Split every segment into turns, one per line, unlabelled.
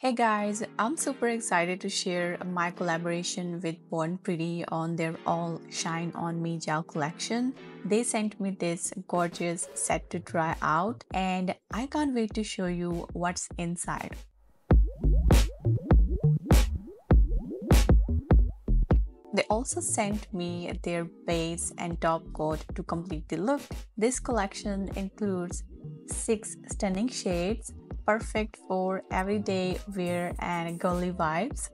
Hey guys, I'm super excited to share my collaboration with Born Pretty on their All Shine On Me gel collection. They sent me this gorgeous set to try out, and I can't wait to show you what's inside. They also sent me their base and top coat to complete the look. This collection includes 6 stunning shades, perfect for everyday wear and girly vibes,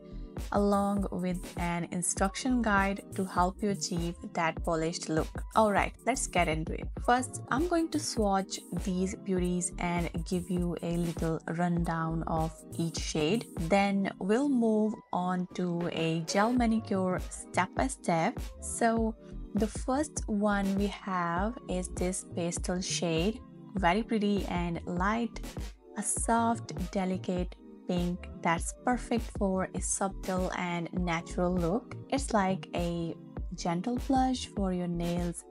along with an instruction guide to help you achieve that polished look. Alright, let's get into it. First, I'm going to swatch these beauties and give you a little rundown of each shade. Then we'll move on to a gel manicure step by step. So the first one we have is this pastel shade, very pretty and light, a soft, delicate pink that's perfect for a subtle and natural look. It's like a gentle blush for your nails,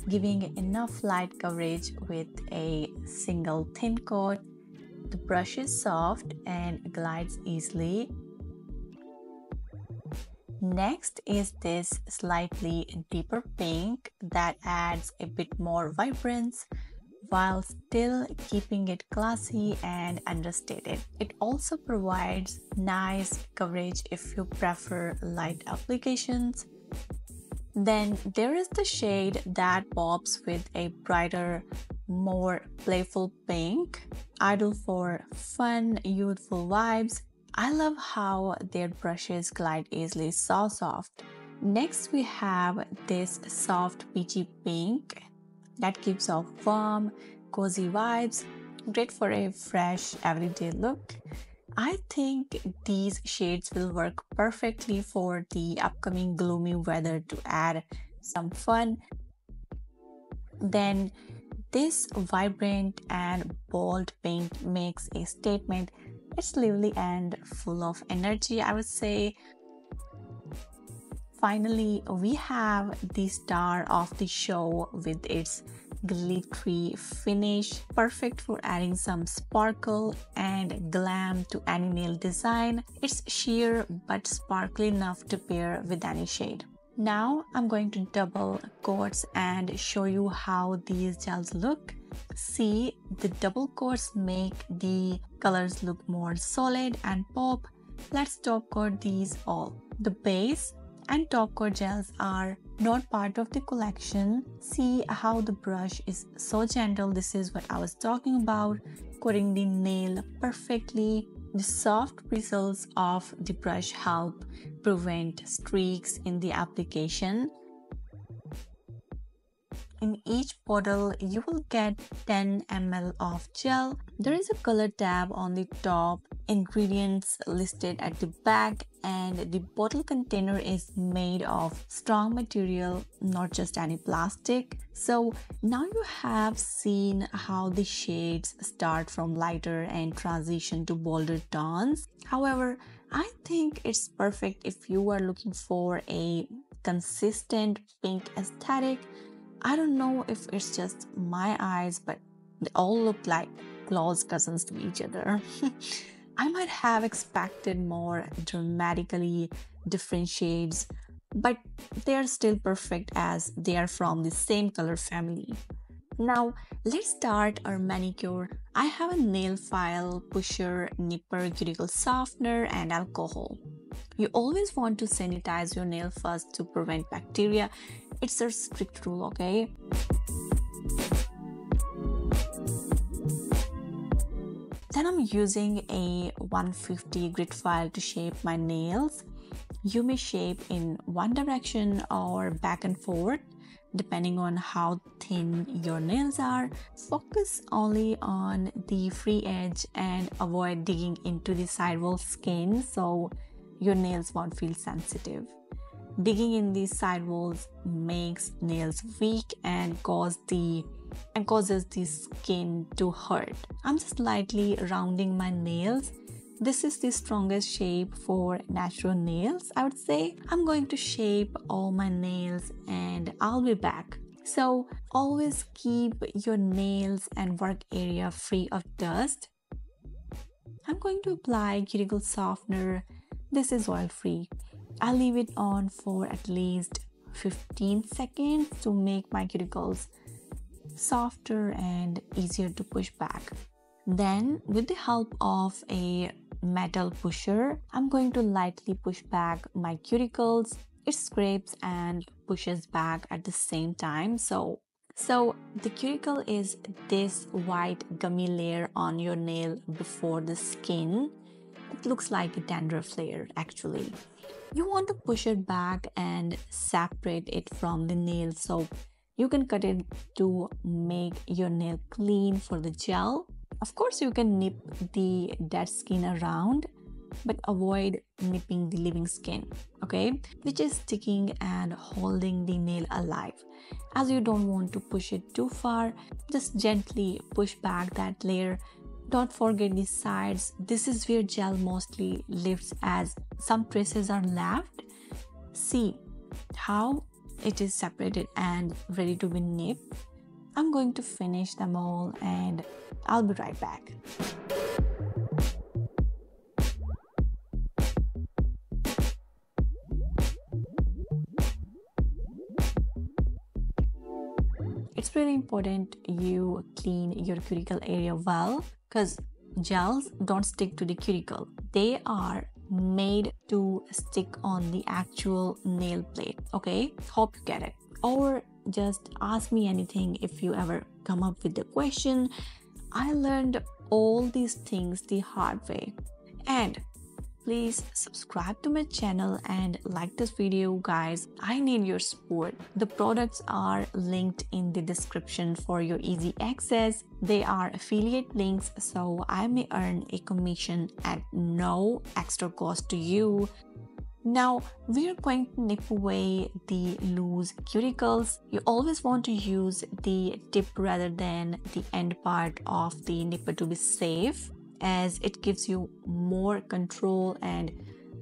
giving enough light coverage with a single thin coat. The brush is soft and glides easily. Next is this slightly deeper pink that adds a bit more vibrance while still keeping it classy and understated. It also provides nice coverage if you prefer light applications. Then there is the shade that pops with a brighter, more playful pink, ideal for fun, youthful vibes. I love how their brushes glide easily, so soft. Next we have this soft peachy pink that gives off warm, cozy vibes, great for a fresh, everyday look. I think these shades will work perfectly for the upcoming gloomy weather to add some fun. Then this vibrant and bold pink makes a statement. It's lively and full of energy, I would say. Finally, we have the star of the show with its glittery finish, perfect for adding some sparkle and glam to any nail design. It's sheer but sparkly enough to pair with any shade. Now I'm going to double coats and show you how these gels look. See, the double coats make the colors look more solid and pop. Let's top coat these all. The base and top coat gels are not part of the collection. See how the brush is so gentle. This is what I was talking about, coating the nail perfectly. The soft bristles of the brush help prevent streaks in the application. In each bottle, you will get 10 ml of gel. There is a color tab on the top, ingredients listed at the back, and the bottle container is made of strong material, not just any plastic. So now you have seen how the shades start from lighter and transition to bolder tones. However, I think it's perfect if you are looking for a consistent pink aesthetic. I don't know if it's just my eyes, but they all look like close cousins to each other. I might have expected more dramatically different shades, but they are still perfect as they are from the same color family. Now, let's start our manicure. I have a nail file, pusher, nipper, cuticle softener, and alcohol. You always want to sanitize your nail first to prevent bacteria. It's a strict rule, okay? Then I'm using a 150 grit file to shape my nails. You may shape in one direction or back and forth depending on how thin your nails are. Focus only on the free edge and avoid digging into the sidewall skin so your nails won't feel sensitive. Digging in these sidewalls makes nails weak and causes the skin to hurt. I'm just lightly rounding my nails. This is the strongest shape for natural nails, I would say. I'm going to shape all my nails and I'll be back. So always keep your nails and work area free of dust. I'm going to apply cuticle softener. This is oil free. I'll leave it on for at least 15 seconds to make my cuticles softer and easier to push back. Then, with the help of a metal pusher, I'm going to lightly push back my cuticles. It scrapes and pushes back at the same time. So the cuticle is this white gummy layer on your nail before the skin. It looks like a dandruff layer actually. You want to push it back and separate it from the nail so you can cut it to make your nail clean for the gel. Of course, you can nip the dead skin around, but avoid nipping the living skin, okay, which is sticking and holding the nail alive. As you don't want to push it too far, just gently push back that layer. Don't forget the sides. This is where gel mostly lives as some traces are left. See how it is separated and ready to be nipped. I'm going to finish them all and I'll be right back. It's really important you clean your cuticle area well because gels don't stick to the cuticle. They are made to stick on the actual nail plate. Okay, hope you get it. Or just ask me anything if you ever come up with a question. I learned all these things the hard way. And please subscribe to my channel and like this video, guys. I need your support. The products are linked in the description for your easy access. They are affiliate links, so I may earn a commission at no extra cost to you. Now we are going to nip away the loose cuticles. You always want to use the tip rather than the end part of the nipper to be safe, as it gives you more control and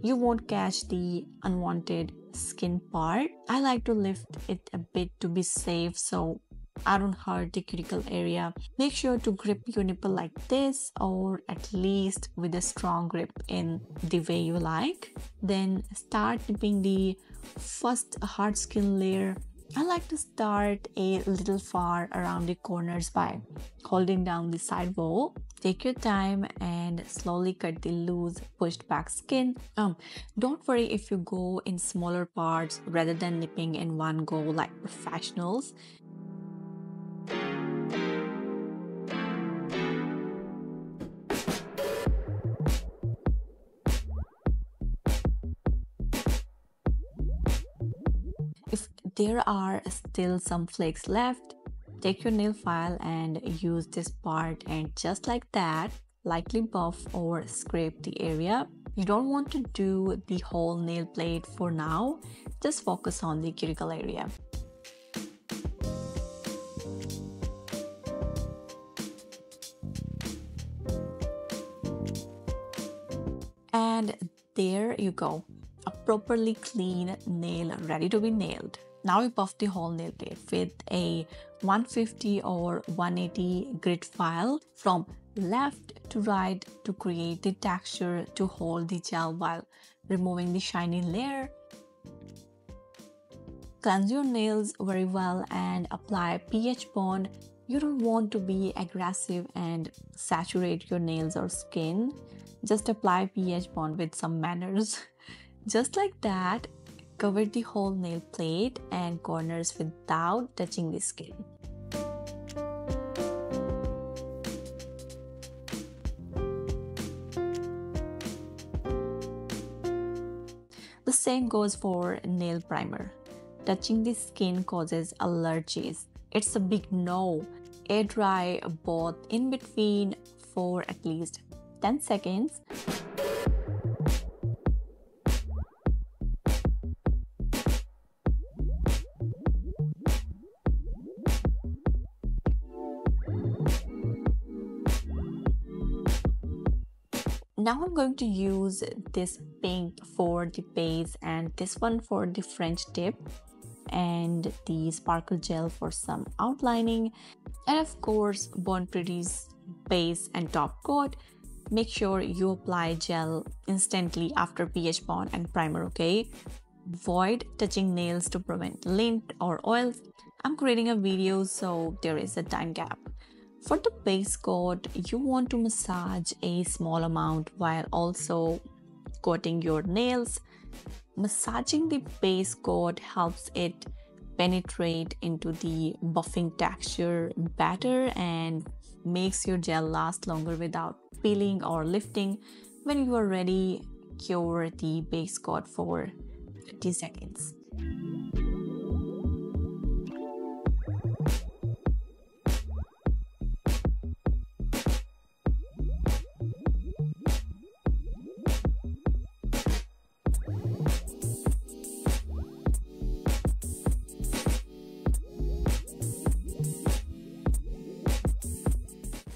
you won't catch the unwanted skin part. I like to lift it a bit to be safe so I don't hurt the cuticle area. Make sure to grip your nipple like this, or at least with a strong grip in the way you like. Then start nipping the first hard skin layer. I like to start a little far around the corners by holding down the side wall. Take your time and slowly cut the loose pushed back skin. Don't worry if you go in smaller parts rather than nipping in one go like professionals. If there are still some flakes left, take your nail file and use this part and just like that, lightly buff or scrape the area. You don't want to do the whole nail plate for now, just focus on the cuticle area. And there you go, a properly clean nail ready to be nailed. Now we buff the whole nail plate with a 150 or 180 grit file from left to right to create the texture to hold the gel while removing the shiny layer. Cleanse your nails very well and apply pH bond. You don't want to be aggressive and saturate your nails or skin. Just apply pH bond with some manners. Just like that, cover the whole nail plate and corners without touching the skin. The same goes for nail primer. Touching the skin causes allergies. It's a big no. Air dry both in between for at least 10 seconds. Now I'm going to use this pink for the base and this one for the French tip, and the sparkle gel for some outlining, and of course Bon Pretty's base and top coat. Make sure you apply gel instantly after pH bond and primer, okay? Avoid touching nails to prevent lint or oils. I'm creating a video, so there is a time gap. For the base coat, you want to massage a small amount while also coating your nails. Massaging the base coat helps it penetrate into the buffing texture better and makes your gel last longer without peeling or lifting. When you are ready, cure the base coat for 30 seconds.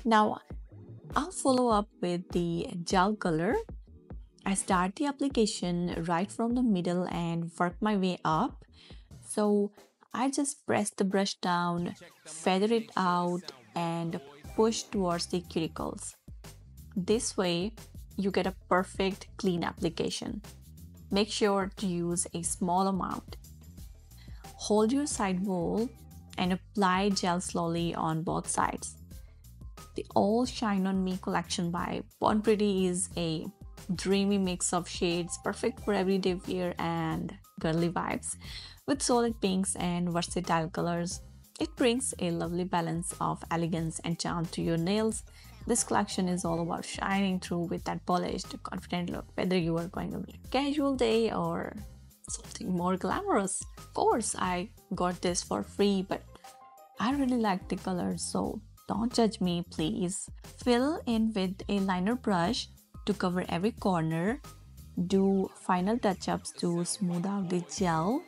Now, I'll follow up with the gel color. I start the application right from the middle and work my way up. So I just press the brush down, feather it out, and push towards the cuticles. This way, you get a perfect clean application. Make sure to use a small amount. Hold your side bowl and apply gel slowly on both sides. The All Shine On Me collection by Born Pretty is a dreamy mix of shades perfect for everyday wear and girly vibes. With solid pinks and versatile colors, it brings a lovely balance of elegance and charm to your nails. This collection is all about shining through with that polished, confident look, whether you are going on a casual day or something more glamorous. Of course, I got this for free, but I really like the colors, so don't judge me, please. Fill in with a liner brush to cover every corner. Do final touch-ups to smooth out the gel.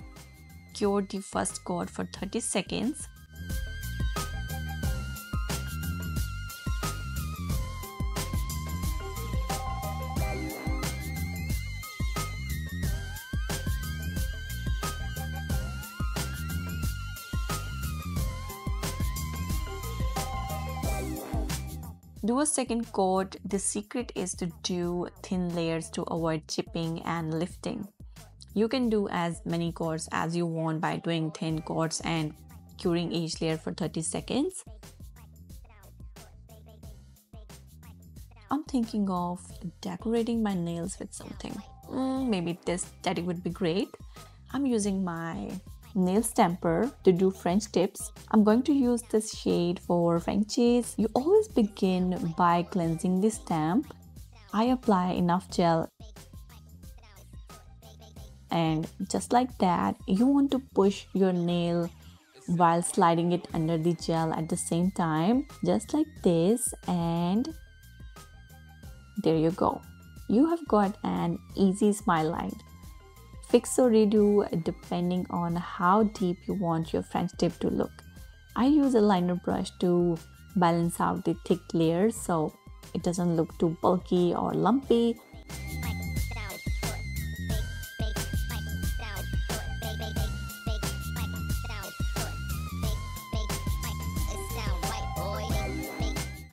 Cure the first coat for 30 seconds. Do a second coat. The secret is to do thin layers to avoid chipping and lifting. You can do as many coats as you want by doing thin coats and curing each layer for 30 seconds. I'm thinking of decorating my nails with something. Maybe this teddy would be great. I'm using my nail stamper to do French tips. I'm going to use this shade for Frenchies. You always begin by cleansing the stamp. I apply enough gel, and just like that, you want to push your nail while sliding it under the gel at the same time, just like this, and there you go. You have got an easy smile line. Fix or redo depending on how deep you want your French tip to look. I use a liner brush to balance out the thick layers so it doesn't look too bulky or lumpy.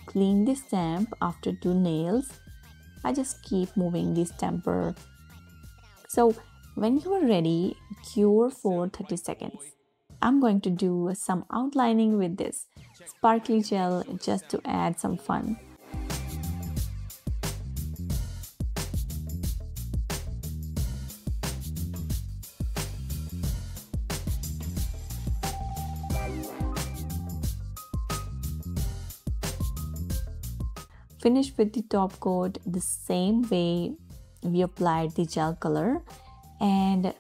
Clean the stamp after 2 nails. I just keep moving the stamper. So when you are ready, cure for 30 seconds. I'm going to do some outlining with this sparkly gel just to add some fun. Finish with the top coat the same way we applied the gel color, and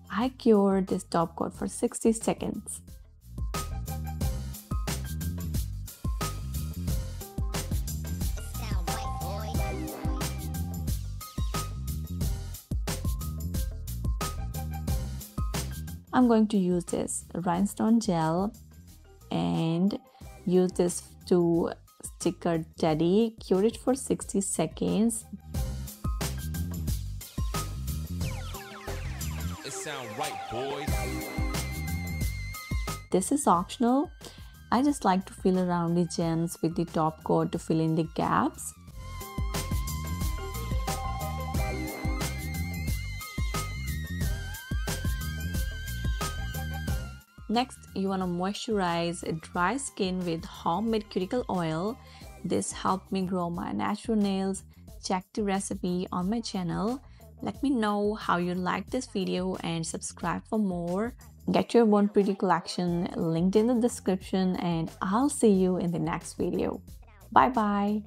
I cured this top coat for 60 seconds. I'm going to use this rhinestone gel and use this to sticker teddy, cure it for 60 seconds.
It sound right, boys.
This is optional. I just like to fill around the gems with the top coat to fill in the gaps. Next, you want to moisturize dry skin with homemade cuticle oil. This helped me grow my natural nails. Check the recipe on my channel. Let me know how you liked this video and subscribe for more. Get your Born Pretty collection linked in the description, and I'll see you in the next video. Bye bye.